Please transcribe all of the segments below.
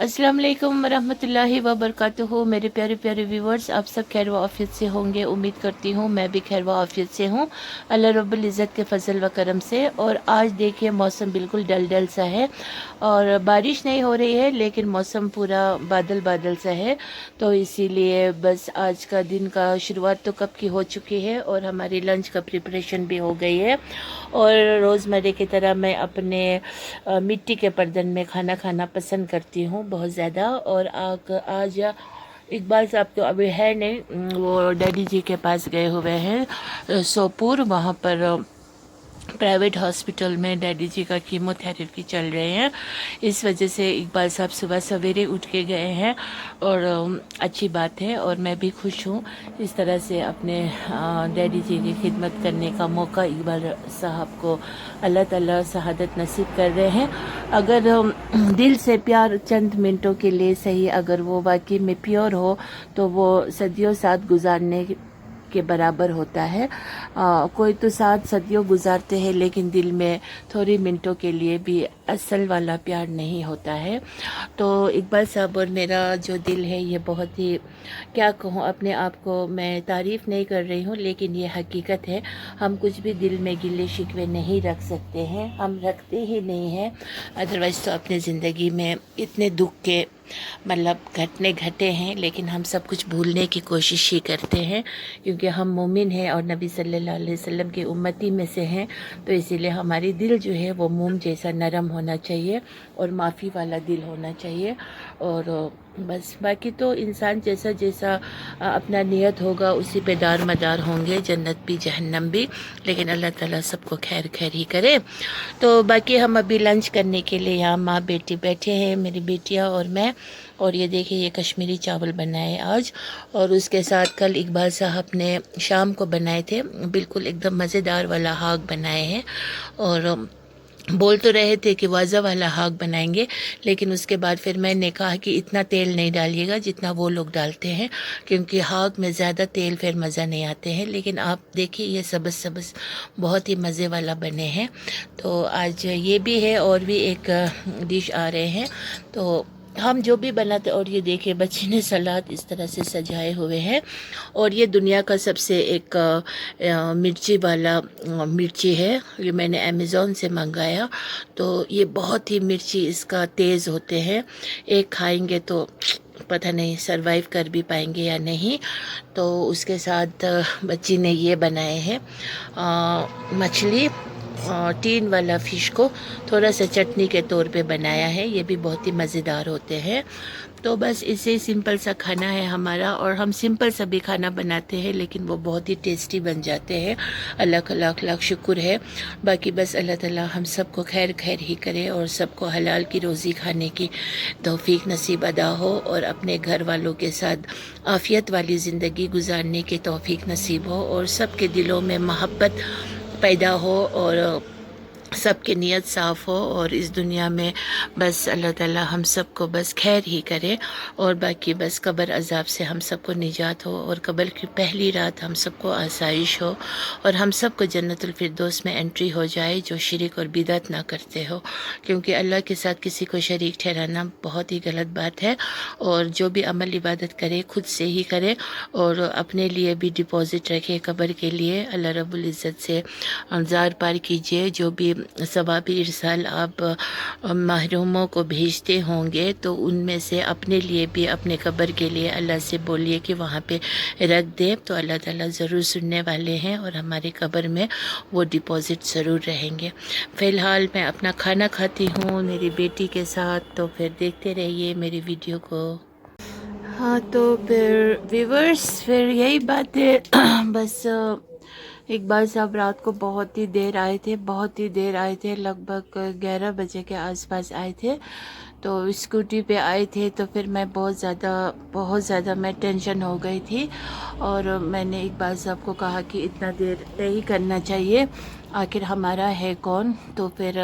अस्सलाम वालेकुम रहमतुल्लाहि व बरकातुहू। मेरे प्यारे प्यारे व्यूवर्स, आप सब खैर व आफियत से होंगे। उम्मीद करती हूँ मैं भी खैर व आफियत से हूँ, अल्लाह रब्बुल इज़्ज़त के फजल व करम से। और आज देखिए मौसम बिल्कुल डल डल सा है और बारिश नहीं हो रही है, लेकिन मौसम पूरा बादल बादल सा है। तो इसीलिए बस आज का दिन का शुरुआत तो कब की हो चुकी है और हमारी लंच का प्रिपरेशन भी हो गई है। और रोज़मर्रे की तरह मैं अपने मिट्टी के बर्तन में खाना खाना पसंद करती हूँ बहुत ज़्यादा। और आज इकबाल साहब तो अभी है नहीं, वो डैडी जी के पास गए हुए हैं सोपुर। वहाँ पर प्राइवेट हॉस्पिटल में डैडी जी का कीमोथेरेपी चल रहे हैं, इस वजह से इकबाल साहब सुबह सवेरे उठ के गए हैं। और अच्छी बात है और मैं भी खुश हूँ इस तरह से अपने डैडी जी की खिदमत करने का मौका इकबाल साहब को अल्लाह ताला शहादत नसीब कर रहे हैं। अगर दिल से प्यार चंद मिनटों के लिए सही, अगर वो वाकई में प्योर हो तो वो सदियों साथ गुजारने के बराबर होता है। कोई तो साथ सदियों गुजारते हैं, लेकिन दिल में थोड़ी मिनटों के लिए भी असल वाला प्यार नहीं होता है। तो इकबाल साहब और मेरा जो दिल है ये बहुत ही, क्या कहूँ, अपने आप को मैं तारीफ़ नहीं कर रही हूँ, लेकिन ये हकीकत है। हम कुछ भी दिल में गिले शिकवे नहीं रख सकते हैं, हम रखते ही नहीं हैं। अदरवाइज़ तो अपने ज़िंदगी में इतने दुख के मतलब घटे हैं, लेकिन हम सब कुछ भूलने की कोशिश ही करते हैं, क्योंकि हम मोमिन हैं और नबी सल्लल्लाहु अलैहि वसल्लम की उम्मती में से हैं। तो इसीलिए हमारी दिल जो है वो मोम जैसा नरम होना चाहिए और माफ़ी वाला दिल होना चाहिए। और बस बाकी तो इंसान जैसा जैसा अपना नियत होगा उसी पे दार मदार होंगे, जन्नत भी जहन्नम भी। लेकिन अल्लाह ताला सबको खैर खैर ही करे। तो बाकी हम अभी लंच करने के लिए यहाँ माँ बेटी बैठे हैं, मेरी बेटियाँ और मैं। और ये देखिए ये कश्मीरी चावल बनाए आज, और उसके साथ कल इकबाल साहब ने शाम को बनाए थे, बिल्कुल एकदम मज़ेदार वाला हाग बनाए हैं। और बोल तो रहे थे कि वाजा वाला हाग बनाएंगे, लेकिन उसके बाद फिर मैंने कहा कि इतना तेल नहीं डालिएगा जितना वो लोग डालते हैं, क्योंकि हाग में ज़्यादा तेल फिर मज़ा नहीं आते हैं। लेकिन आप देखिए ये सबस सबस बहुत ही मज़े वाला बने हैं। तो आज ये भी है और भी एक डिश आ रहे हैं, तो हम जो भी बनाते। और ये देखिए बच्चे ने सलाद इस तरह से सजाए हुए हैं। और ये दुनिया का सबसे एक मिर्ची वाला मिर्ची है, ये मैंने अमेज़ॉन से मंगाया। तो ये बहुत ही मिर्ची इसका तेज़ होते हैं, एक खाएंगे तो पता नहीं सरवाइव कर भी पाएंगे या नहीं। तो उसके साथ बच्ची ने ये बनाए हैं मछली, टीन वाला फ़िश को थोड़ा सा चटनी के तौर पे बनाया है, ये भी बहुत ही मज़ेदार होते हैं। तो बस इसे सिंपल सा खाना है हमारा, और हम सिंपल सा भी खाना बनाते हैं लेकिन वो बहुत ही टेस्टी बन जाते हैं। अल्लाह का लाख लाख शुक्र है। बाकी बस अल्लाह ताला हम सबको खैर खैर ही करे और सबको हलाल की रोज़ी खाने की तौफीक नसीब अदा हो, और अपने घर वालों के साथ आफ़ियत वाली ज़िंदगी गुजारने की तौफीक नसीब हो, और सबके दिलों में मोहब्बत पैदा हो, और सबकी नीयत साफ़ हो। और इस दुनिया में बस अल्लाह ताला हम सबको बस खैर ही करे, और बाकी बस कब्र अज़ाब से हम सबको निजात हो, और कब्र की पहली रात हम सबको आसाइश हो, और हम सबको जन्नतुल फिरदौस में एंट्री हो जाए, जो शिरक और बिदअत ना करते हो, क्योंकि अल्लाह के साथ किसी को शरीक ठहराना बहुत ही गलत बात है। और जो भी अमल इबादत करे खुद से ही करे, और अपने लिए भी डिपॉज़िट रखे कब्र के लिए। अल्लाह रब्बुल इज़्ज़त से ज़ार पार कीजिए, जो भी सवाबी इरसाल आप महरूमों को भेजते होंगे तो उनमें से अपने लिए भी, अपने कब्र के लिए अल्लाह से बोलिए कि वहाँ पे रख दे, तो अल्लाह ताला ज़रूर सुनने वाले हैं और हमारे कब्र में वो डिपॉज़िट ज़रूर रहेंगे। फ़िलहाल मैं अपना खाना खाती हूँ मेरी बेटी के साथ, तो फिर देखते रहिए मेरी वीडियो को। हाँ तो फिर व्यूवर्स, फिर यही बात है बस इकबाल साहब रात को बहुत ही देर आए थे, बहुत ही देर आए थे, लगभग 11 बजे के आसपास आए थे। तो स्कूटी पे आए थे, तो फिर मैं बहुत ज़्यादा मैं टेंशन हो गई थी, और मैंने इकबाल साहब को कहा कि इतना देर नहीं करना चाहिए, آخر ہمارا ہے کون. تو پھر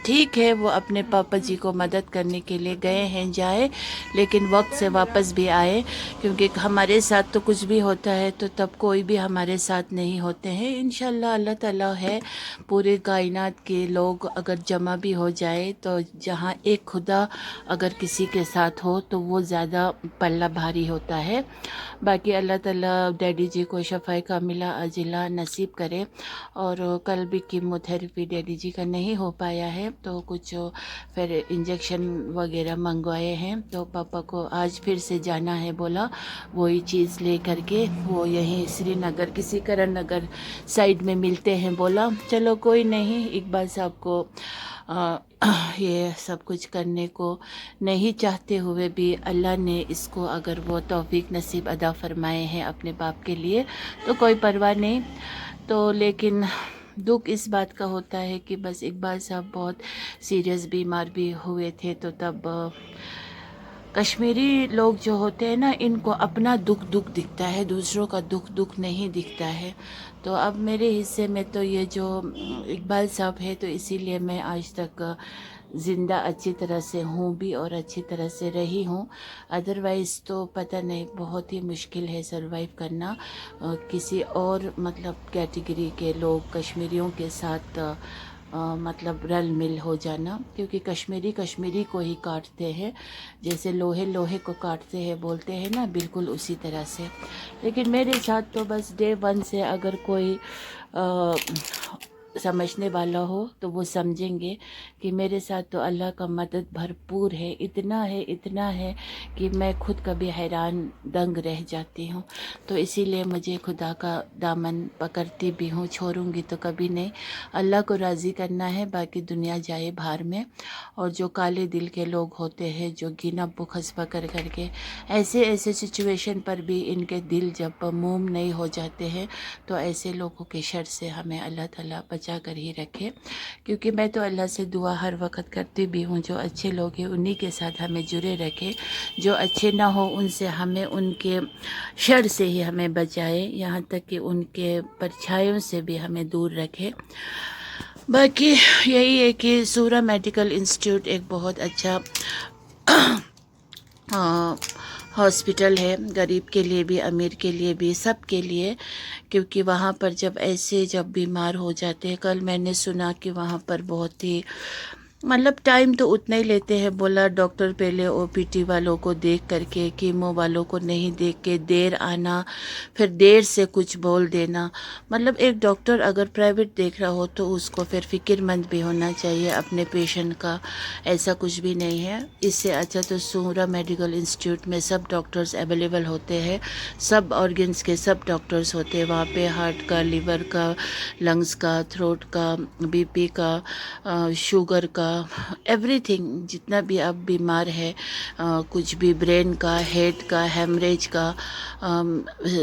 ٹھیک ہے، وہ اپنے پاپا جی کو مدد کرنے کے لیے گئے ہیں، جائے، لیکن وقت سے واپس بھی آئے، کیونکہ ہمارے ساتھ تو کچھ بھی ہوتا ہے تو تب کوئی بھی ہمارے ساتھ نہیں ہوتے ہیں. انشاءاللہ اللہ تعالیٰ ہے. پورے کائنات کے لوگ اگر جمع بھی ہو جائے تو جہاں ایک خدا اگر کسی کے ساتھ ہو تو وہ زیادہ پلہ بھاری ہوتا ہے. باقی اللہ تعالیٰ ڈیڈی جی کو شفائے کاملہ عاجلہ نصیب کرے. اور کل بھی کیمو تھراپی ڈیڈی جی کا نہیں ہو پایا ہے تو کچھ پھر انجیکشن وغیرہ منگوائے ہیں، تو پاپا کو آج پھر سے جانا ہے، بولا وہی چیز لے کر کے وہ یہیں سری نگر کسی کرن نگر سائڈ میں ملتے ہیں. بولا چلو کوئی نہیں، اقبال صاحب کو یہ سب کچھ کرنے کو نہیں چاہتے ہوئے بھی اللہ نے اس کو اگر وہ توفیق نصیب ادا فرمائے ہیں اپنے باپ کے لیے تو کوئی پرواہ نہیں. تو لیکن دکھ اس بات کا ہوتا ہے کہ بس اقبال صاحب بہت سیریس بیمار بھی ہوئے تھے، تو تب کشمیری لوگ جو ہوتے ہیں نا، ان کو اپنا دکھ دکھتا ہے، دوسروں کا دکھ نہیں دکھتا ہے. تو اب میرے حصے میں تو یہ جو اقبال صاحب ہے، تو اسی لیے میں آج تک زندہ اچھی طرح سے ہوں بھی اور اچھی طرح سے رہی ہوں. ادروائز تو پتہ نہیں، بہت ہی مشکل ہے سروائیو کرنا. کسی اور مطلب کیٹیگری کے لوگ کشمیریوں کے ساتھ مطلب رل مل ہو جانا، کیونکہ کشمیری کو ہی کاٹتے ہیں، جیسے لوہے کو کاٹتے ہیں بولتے ہیں نا، بالکل اسی طرح سے. لیکن میرے ساتھ تو بس ڈے ون سے اگر کوئی سمجھنے والا ہو تو وہ سمجھیں گے کہ میرے ساتھ تو اللہ کا مدد بھرپور ہے. اتنا ہے کہ میں خود کبھی حیران دنگ رہ جاتی ہوں. تو اسی لیے مجھے خدا کا دامن پکڑتی بھی ہوں، چھوڑوں گی تو کبھی نہیں. اللہ کو راضی کرنا ہے، باقی دنیا جائے بھار میں. اور جو کالے دل کے لوگ ہوتے ہیں جو گینا بخس کر کے ایسے سچویشن پر بھی ان کے دل جب موم نہیں ہو جاتے ہیں، تو ایسے لوگوں کے شر سے ہمیں اللہ تعالیٰ بچا کر ہی رکھے. کیونکہ میں تو اللہ سے دعا ہر وقت کرتی بھی ہوں، جو اچھے لوگ ہیں انہی کے ساتھ ہمیں جڑے رکھے، جو اچھے نہ ہو ان سے ہمیں ان کے شر سے ہی ہمیں بچائے، یہاں تک کہ ان کے پرچھائیوں سے بھی ہمیں دور رکھے. باقی یہی ہے کہ سورہ میڈیکل انسٹیٹیوٹ ایک بہت اچھا ہاسپٹل ہے، غریب کے لیے بھی، امیر کے لیے بھی، سب کے لیے. کیونکہ وہاں پر جب بیمار ہو جاتے ہیں، کل میں نے سنا کہ وہاں پر بہت ہی مطلب ٹائم تو اتنا ہی لیتے ہیں. بولا ڈاکٹر پہلے او پی ٹی والوں کو دیکھ کر کے، کیمو والوں کو نہیں دیکھ کے دیر آنا، پھر دیر سے کچھ بول دینا. مطلب ایک ڈاکٹر اگر پرائیویٹ دیکھ رہا ہو تو اس کو پھر فکر مند بھی ہونا چاہیے اپنے پیشنٹ کا. ایسا کچھ بھی نہیں ہے. اس سے اچھا تو سورہ میڈیکل انسٹیٹیوٹ میں سب ڈاکٹرز اویلیبل ہوتے ہیں، سب آرگنز کے سب ڈاکٹرز ہوتے ہیں وہاں پہ، ہارٹ کا، لیور کا، لنگز کا، تھروٹ کا، بی پی کا، شوگر کا، ایوری تھنگ. جتنا بھی آپ بیمار ہے، کچھ بھی برین کا، ہیڈ کا، ہیمریج کا،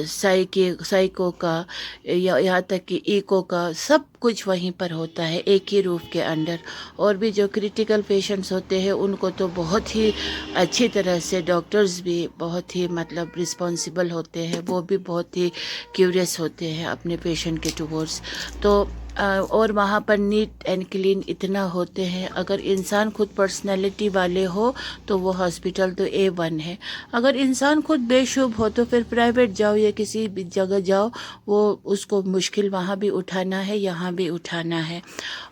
سائیکو کا، یا یہاں تک کہ ایکو کا، سب کچھ وہیں پر ہوتا ہے ایک ہی روف کے انڈر. اور بھی جو کریٹیکل پیشنٹس ہوتے ہیں ان کو تو بہت ہی اچھی طرح سے ڈاکٹرز بھی بہت ہی مطلب رسپانسیبل ہوتے ہیں، وہ بھی بہت ہی کیوریس ہوتے ہیں اپنے پیشنٹ کے ٹورڈز. تو اور وہاں پر نیٹ اینڈ کلین اتنا ہوتے ہیں. اگر انسان خود پرسنالٹی والے ہو تو وہ ہاسپٹل تو A1 ہے. اگر انسان خود بے شعب ہو تو پھر پرائیویٹ جاؤ یا کسی بھی جگہ جاؤ، وہ اس کو مشکل وہاں بھی اٹھانا ہے، یہاں بھی اٹھانا ہے.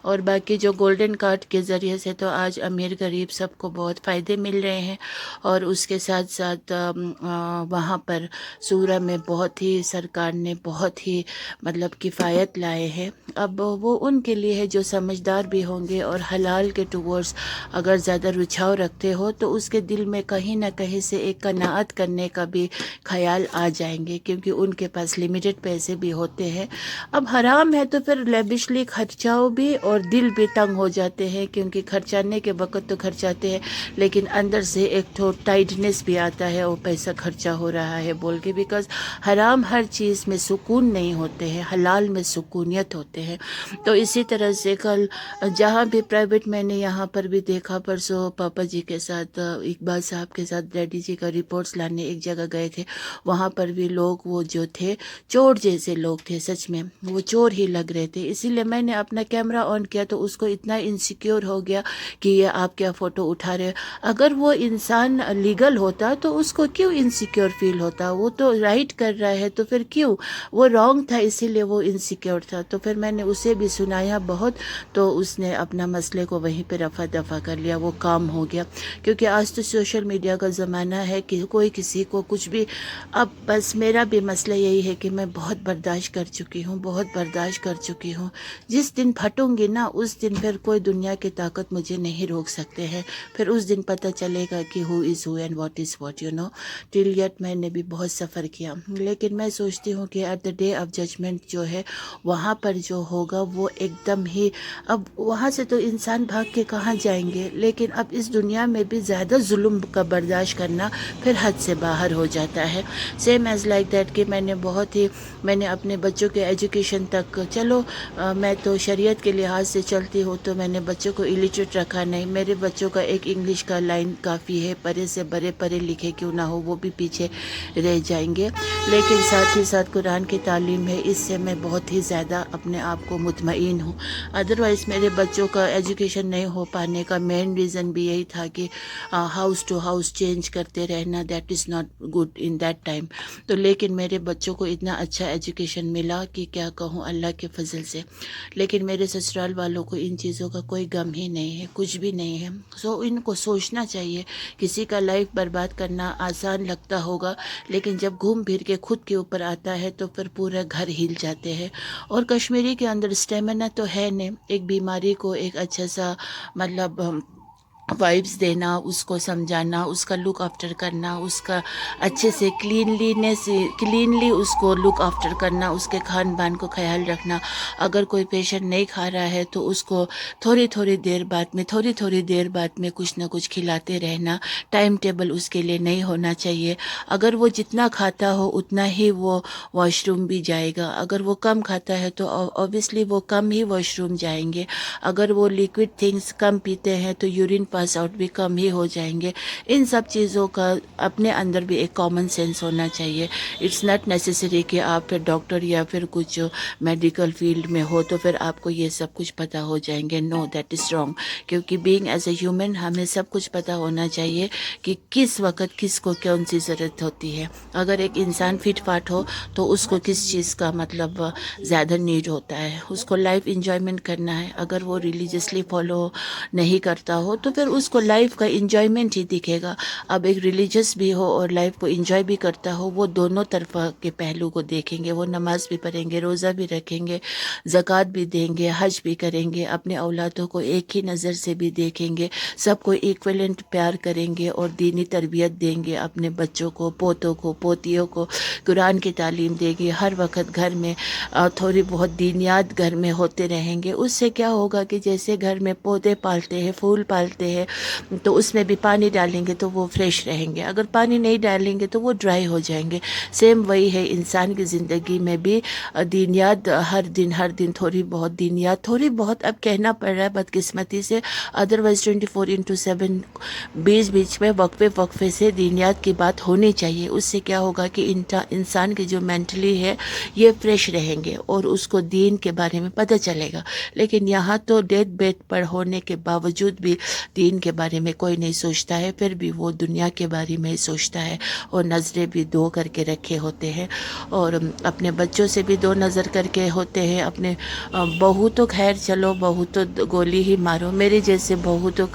اور باقی جو گولڈن کارڈ کے ذریعے سے تو آج امیر غریب سب کو بہت فائدے مل رہے ہیں. اور اس کے ساتھ ساتھ وہاں پر سورہ میں بہت ہی سرکار نے بہت ہی مطلب کفایت لائے ہیں. اب وہ ان کے لیے ہے جو سمجھدار بھی ہوں گے اور حلال کے ٹورڈز اگر زیادہ رجحاؤ رکھتے ہو تو اس کے دل میں کہیں نہ کہیں سے ایک قناعت کرنے کا بھی خیال آ جائیں گے، کیونکہ ان کے پاس لمیٹڈ پیسے بھی ہوتے ہیں. اب حرام ہے تو پھر لیوشلی خرچاؤ بھی اور دل بھی تنگ ہو جاتے ہیں، کیونکہ خرچانے کے وقت تو خرچاتے ہیں لیکن اندر سے ایک تو ٹائٹنس بھی آتا ہے، وہ پیسہ خرچہ ہو رہا ہے بول کے. بیکاز حرام ہر چیز میں سکون نہیں ہوتے ہیں، حلال میں سکونیت ہوتے ہیں. تو اسی طرح سے کل جہاں بھی پرائیویٹ میں نے یہاں پر بھی دیکھا، پرسوں پاپا جی کے ساتھ اقبال صاحب کے ساتھ ڈیڈی جی کا رپورٹس لانے ایک جگہ گئے تھے، وہاں پر بھی لوگ وہ جو تھے چور جیسے لوگ تھے، سچ میں وہ چور ہی لگ رہے تھے. اسی لیے میں نے اپنا کیمرہ آن کیا تو اس کو اتنا انسیکیور ہو گیا کہ یہ آپ کیا فوٹو اٹھا رہے. اگر وہ انسان لیگل ہوتا تو اس کو کیوں انسیکیور فیل ہوتا؟ وہ تو رائٹ کر رہا ہے، تو پھر کیوں؟ وہ رانگ تھا، اسی لیے وہ انسیکیور تھا. تو پھر میں نے اسے بھی سنایا بہت، تو اس نے اپنا مسئلے کو وہیں پہ رفع دفع کر لیا، وہ کام ہو گیا. کیونکہ آج تو سوشل میڈیا کا زمانہ ہے کہ کوئی کسی کو کچھ بھی. اب بس میرا بھی مسئلہ یہی ہے کہ میں بہت برداشت کر چکی ہوں، بہت برداشت کر چکی ہوں. جس دن پھٹوں گی نا، اس دن پھر کوئی دنیا کی طاقت مجھے نہیں روک سکتے ہیں. پھر اس دن پتہ چلے گا کہ who is who and what is what, you know. Till yet میں نے بھی بہت سفر کیا، لیکن میں سوچتی ہوں کہ at the day of judgement جو ہے وہاں پر جو ہوگا وہ ایک دم ہی. اب وہاں سے تو انسان بھاگ کے کہاں جائیں گے، لیکن اب اس دنیا میں بھی زیادہ ظلم کا برداشت کرنا پھر حد سے باہر ہو جاتا ہے. سیم ایز لائک دیٹ کہ میں نے اپنے بچوں کے ایجوکیشن تک، چلو میں تو شریعت کے لحاظ سے چلتی ہوں، تو میں نے بچوں کو الٹریٹ رکھا نہیں. میرے بچوں کا ایک انگلش کا لائن کافی ہے، پڑھے سے بڑے پڑھے لکھے کیوں نہ ہو وہ بھی پیچھے رہ جائیں گے، لیکن ساتھ ہی ساتھ قرآن کی تعلیم ہے، اس سے میں بہت ہی زیادہ اپنے آپ کو مطمئن ہوں. ادروائز میرے بچوں کا ایجوکیشن نہیں ہو پانے کا مین ریزن بھی یہی تھا کہ ہاؤس ٹو ہاؤس چینج کرتے رہنا، that is not good in that time. تو لیکن میرے بچوں کو اتنا اچھا ایجوکیشن ملا کہ کیا کہوں، اللہ کے فضل سے. لیکن میرے سسرال والوں کو ان چیزوں کا کوئی غم ہی نہیں ہے، کچھ بھی نہیں ہے. ان کو سوچنا چاہیے. کسی کا لائف برباد کرنا آسان لگتا ہوگا، لیکن جب گھوم پھر کے خود کے اوپر آتا ہے تو پھر پورا گھر ہل جاتے ہیں. اور کشمیری کے اندر اسٹیمنا تو ہے نہیں. ایک بیماری کو ایک اچھا سا مطلب وائبس دینا، اس کو سمجھانا، اس کا لک آفٹر کرنا، اس کا اچھے سے کلینلی اس کو لک آفٹر کرنا، اس کے کھان پان کو خیال رکھنا. اگر کوئی پیشنٹ نہیں کھا رہا ہے تو اس کو تھوڑی دیر بعد میں کچھ نہ کچھ کھلاتے رہنا. ٹائم ٹیبل اس کے لیے نہیں ہونا چاہیے. اگر وہ جتنا کھاتا ہو اتنا ہی وہ واش روم بھی جائے گا. اگر وہ کم کھاتا ہے تو اوبیسلی وہ کم ہی واش روم جائیں گے. اگر وہ لیکوڈ تھنگس کم پیتے ہیں تو یورین پاس آؤٹ بھی کم ہی ہو جائیں گے. ان سب چیزوں کا اپنے اندر بھی ایک کامن سینس ہونا چاہیے. اٹس ناٹ نیسیسری کہ آپ پھر ڈاکٹر یا پھر کچھ میڈیکل فیلڈ میں ہو تو پھر آپ کو یہ سب کچھ پتہ ہو جائیں گے. نو، دیٹ از رانگ. کیونکہ بینگ ایز اے ہیومن ہمیں سب کچھ پتہ ہونا چاہیے کہ کس وقت کس کو کون سی ضرورت ہوتی ہے. اگر ایک انسان فٹ فاٹ ہو تو اس کو کس چیز کا مطلب زیادہ نیڈ ہوتا ہے. اس کو لائف انجوائمنٹ کرنا ہے. اگر وہ ریلیجیسلی فالو نہیں کرتا ہو تو پھر اس کو لائف کا انجوائمنٹ ہی دکھے گا. اب ایک ریلیجس بھی ہو اور لائف کو انجوائے بھی کرتا ہو، وہ دونوں طرفہ کے پہلو کو دیکھیں گے. وہ نماز بھی پڑھیں گے، روزہ بھی رکھیں گے، زکوٰۃ بھی دیں گے، حج بھی کریں گے، اپنے اولادوں کو ایک ہی نظر سے بھی دیکھیں گے، سب کو ایکویلنٹ پیار کریں گے اور دینی تربیت دیں گے. اپنے بچوں کو، پوتوں کو، پوتیوں کو قرآن کی تعلیم دیں گے. ہر وقت گھر میں تھوڑی بہت دینیات گھر میں ہوتے رہیں گے. اس سے کیا ہوگا کہ جیسے گھر میں پودے پالتے ہیں، پھول پالتے ہیں، تو اس میں بھی پانی ڈالیں گے تو وہ فریش رہیں گے. اگر پانی نہیں ڈالیں گے تو وہ ڈرائی ہو جائیں گے. سیم وہی ہے انسان کی زندگی میں بھی. دینیات ہر دن تھوڑی بہت دینیات، تھوڑی بہت اب کہنا پڑ رہا ہے بدقسمتی سے، ادروائز 24/7 بیچ میں وقفے سے دینیات کی بات ہونی چاہیے. اس سے کیا ہوگا کہ انسان کی جو مینٹلی ہے یہ فریش رہیں گے اور اس کو دین کے بارے میں پتہ چلے گا. لیکن یہاں تو ڈیتھ بیڈ پر ہونے کے باوجود بھی دین کے بارے میں کوئی نہیں سوچتا ہے. پھر بھی وہ دنیا کے بارے میں سوچتا ہے اور نظریں بھی دو کر کے رکھے ہوتے ہیں اور اپنے بچوں سے بھی دو نظر کر کے ہوتے ہیں. اپنے بہو تو خیر چلو، بہو تو گولی ہی مارو. میرے جیسے بہو تو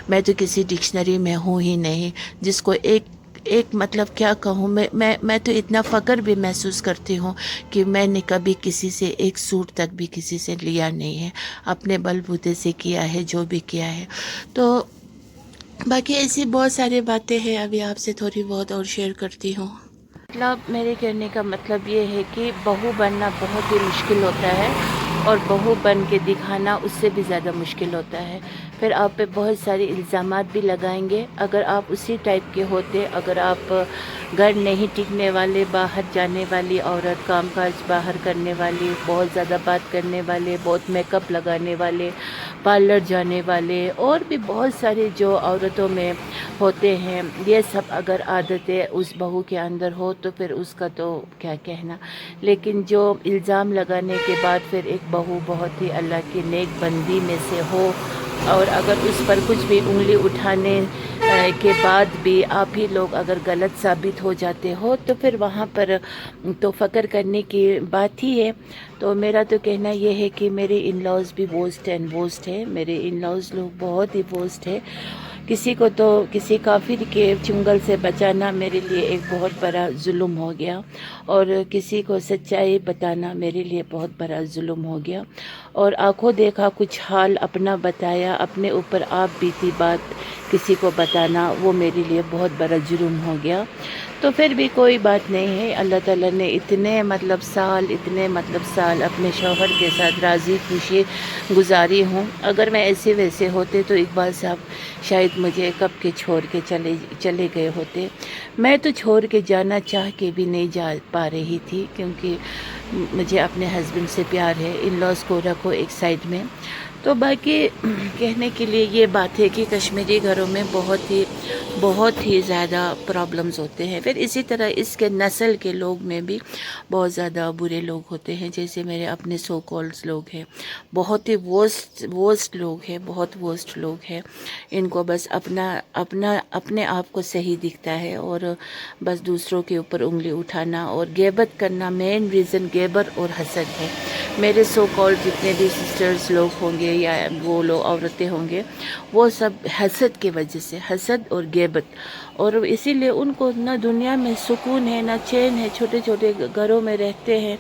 میں تو کسی ڈکشنری میں ہوں ہی نہیں جس کو ایک مطلب کیا کہوں. میں تو اتنا فخر بھی محسوس کرتی ہوں کہ میں نے کبھی کسی سے ایک سوٹ تک بھی کسی سے لیا نہیں ہے. اپنے بل بوتے سے کیا ہے جو بھی کیا ہے. تو باقی ایسی بہت ساری باتیں ہیں، ابھی آپ سے تھوڑی بہت اور شیئر کرتی ہوں. مطلب میرے کہنے کا مطلب یہ ہے کہ بہو بننا بہت ہی مشکل ہوتا ہے اور बहू बन के दिखाना उससे भी ज़्यादा मुश्किल होता है। फिर आप पे बहुत सारे इल्ज़ामात भी लगाएंगे। अगर आप उसी टाइप के होते, अगर आप घर नहीं टिकने वाले, बाहर जाने वाली औरत, कामकाज बाहर करने वाली, बहुत ज़्यादा बात करने वाले, बहुत मेकअप लगाने वाले, पार्लर जाने वाले, और भी बहुत सारे जो औरतों में होते हैं, ये सब अगर आदतें उस बहू के अंदर हो तो फिर उसका तो क्या कहना। लेकिन जो इल्ज़ाम लगाने के बाद फिर एक बहू बहुत ही अल्लाह की नेक बंदी में से हो, और अगर उस पर कुछ भी उंगली उठाने के बाद भी आप ही लोग अगर गलत साबित हो जाते हो तो फिर वहाँ पर तो फ़क्र करने की बात ही है। तो मेरा तो कहना ये है कि मेरे इन लॉज़ भी वर्स्ट एंड वर्स्ट है। मेरे इन लॉज़ लोग बहुत ही वर्स्ट है। किसी को तो किसी काफिर के चुंगल से बचाना मेरे लिए एक बहुत बड़ा जुल्म हो गया, और किसी को सच्चाई बताना मेरे लिए बहुत बड़ा जुल्म हो गया, और आंखों देखा कुछ हाल अपना बताया, अपने ऊपर आप बीती बात किसी को बताना वो मेरे लिए बहुत बड़ा जुर्म हो गया। तो फिर भी कोई बात नहीं है, अल्लाह ताला ने इतने साल अपने शौहर के साथ राज़ी खुशी गुजारी हूँ। अगर मैं ऐसे वैसे होते तो इकबाल साहब शायद मुझे कब के छोड़ के चले गए होते। मैं तो छोड़ के जाना चाह के भी नहीं जा पा रही थी, क्योंकि मुझे अपने हस्बैंड से प्यार है। इन लॉज़ को रखो एक साइड में। तो बाकी कहने के लिए ये बात है कि कश्मीरी घरों में बहुत ही ज़्यादा प्रॉब्लम्स होते हैं। फिर इसी तरह इसके नस्ल के लोग में भी बहुत ज़्यादा बुरे लोग होते हैं। जैसे मेरे अपने सो कॉल्ड्स लोग हैं, बहुत ही वर्स्ट लोग हैं, बहुत वर्स्ट लोग हैं। इनको बस अपने आप को सही दिखता है, और बस दूसरों के ऊपर उंगली उठाना और ग़ीबत करना। मेन रीज़न ग़ीबत और हसद है। मेरे सो कॉल्ड जितने भी सिस्टर्स लोग होंगे या वो लोग औरतें होंगे, वो सब हसद की वजह से, हसद और ग़ीबत, और इसीलिए उनको ना दुनिया में सुकून है ना चैन है। छोटे छोटे घरों में रहते हैं,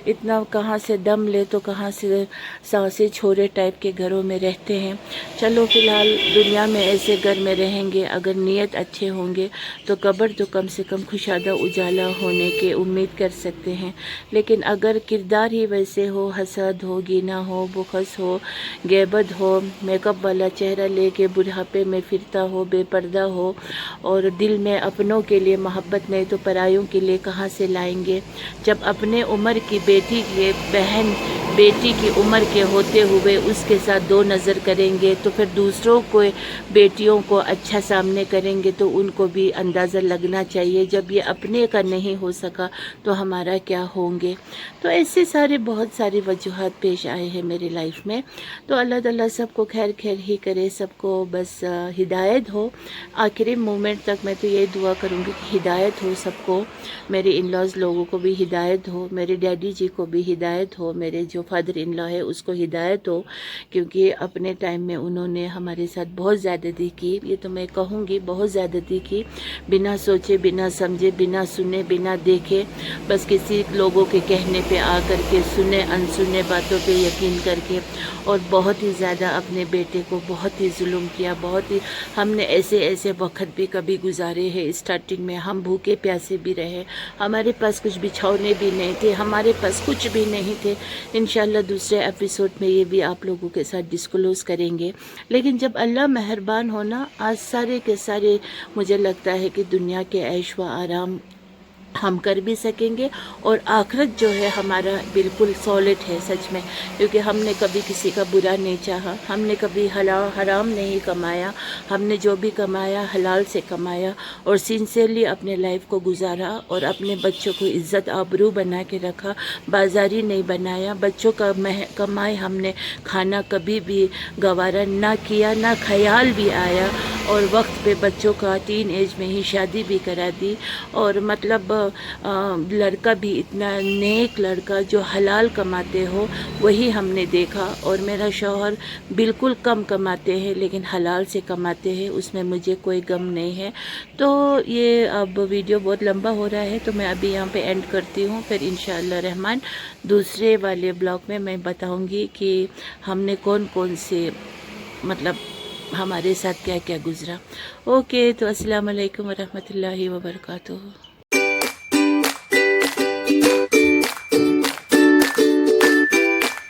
इतना कहाँ से दम ले तो कहाँ से सांसें छोड़े टाइप के घरों में रहते हैं। चलो फ़िलहाल दुनिया में ऐसे घर में रहेंगे, अगर नीयत अच्छे होंगे तो कब्र तो कम से कम खुशादा उजाला होने की उम्मीद कर सकते हैं। लेकिन अगर किरदार ही वैसे हो, हसद हो, गिना हो, बुखस हो, ग़ीबत हो, मेकअप वाला चेहरा लेके बुढ़ापे में फिरता हो, बेपर्दा हो, और दिल में अपनों के लिए मोहब्बत नहीं तो परायों के लिए कहाँ से लाएंगे। जब अपने उम्र की बेटी के बहन बेटी की उम्र के होते हुए उसके साथ दो नज़र करेंगे तो फिर दूसरों को बेटियों को अच्छा सामने करेंगे तो उनको भी अंदाज़ा लगना चाहिए। जब ये अपने का नहीं हो सका तो हमारा क्या होंगे। तो ऐसे सारे बहुत सारी वजूहात पेश आए हैं मेरी लाइफ में। तो अल्लाह ताला सबको खैर ही करे, सबको बस हिदायत हो। आखिरी मोमेंट तक मैं तो ये दुआ करूँगी कि हिदायत हो सबको। मेरे इन लॉज़ लोगों को भी हिदायत हो, मेरे डैडी जी को भी हिदायत हो, मेरे जो फादर इन लॉ है उसको हिदायत हो, क्योंकि अपने टाइम में उन्होंने हमारे साथ बहुत ज़्यादती की। ये तो मैं कहूँगी बहुत ज़्यादती की, बिना सोचे, बिना समझे, बिना सुने, बिना देखे, बस किसी लोगों के कहने पे आकर के सुने अनसुने बातों पे यकीन करके, और बहुत ही ज़्यादा अपने बेटे को बहुत ही जुल्म किया। बहुत ही हमने ऐसे वक्त भी कभी गुजारे हैं। स्टार्टिंग में हम भूखे प्यासे भी रहे, हमारे पास कुछ बिछौने भी नहीं थे, हमारे पास कुछ भी नहीं थे। इंशाल्लाह दूसरे एपिसोड में ये भी आप लोगों के साथ डिस्क्लोज़ करेंगे। लेकिन जब अल्लाह मेहरबान होना, आज सारे के सारे मुझे लगता है कि दुनिया के ऐश व आराम हम कर भी सकेंगे, और आखिरत जो है हमारा बिल्कुल सॉलिड है सच में, क्योंकि हमने कभी किसी का बुरा नहीं चाहा, हमने कभी हराम नहीं कमाया, हमने जो भी कमाया हलाल से कमाया और सिंसियरली अपने लाइफ को गुजारा, और अपने बच्चों को इज़्ज़त आबरू बना के रखा, बाजारी नहीं बनाया। बच्चों का कमाई हमने खाना कभी भी गवारा ना किया, ना ख्याल भी आया, और वक्त पे बच्चों का टीन एज में ही शादी भी करा दी। और मतलब लड़का भी इतना नेक लड़का जो हलाल कमाते हो वही हमने देखा, और मेरा शौहर बिल्कुल कम कमाते हैं लेकिन हलाल से कमाते हैं, उसमें मुझे कोई गम नहीं है। तो ये अब वीडियो बहुत लंबा हो रहा है तो मैं अभी यहाँ पे एंड करती हूँ। फिर इंशाअल्लाह रहमान दूसरे वाले ब्लॉग में मैं बताऊँगी कि हमने कौन से मतलब हमारे साथ क्या क्या गुज़रा। ओके, तो अस्सलाम वालेकुम वरहमतुल्लाहि वबरकातुहू।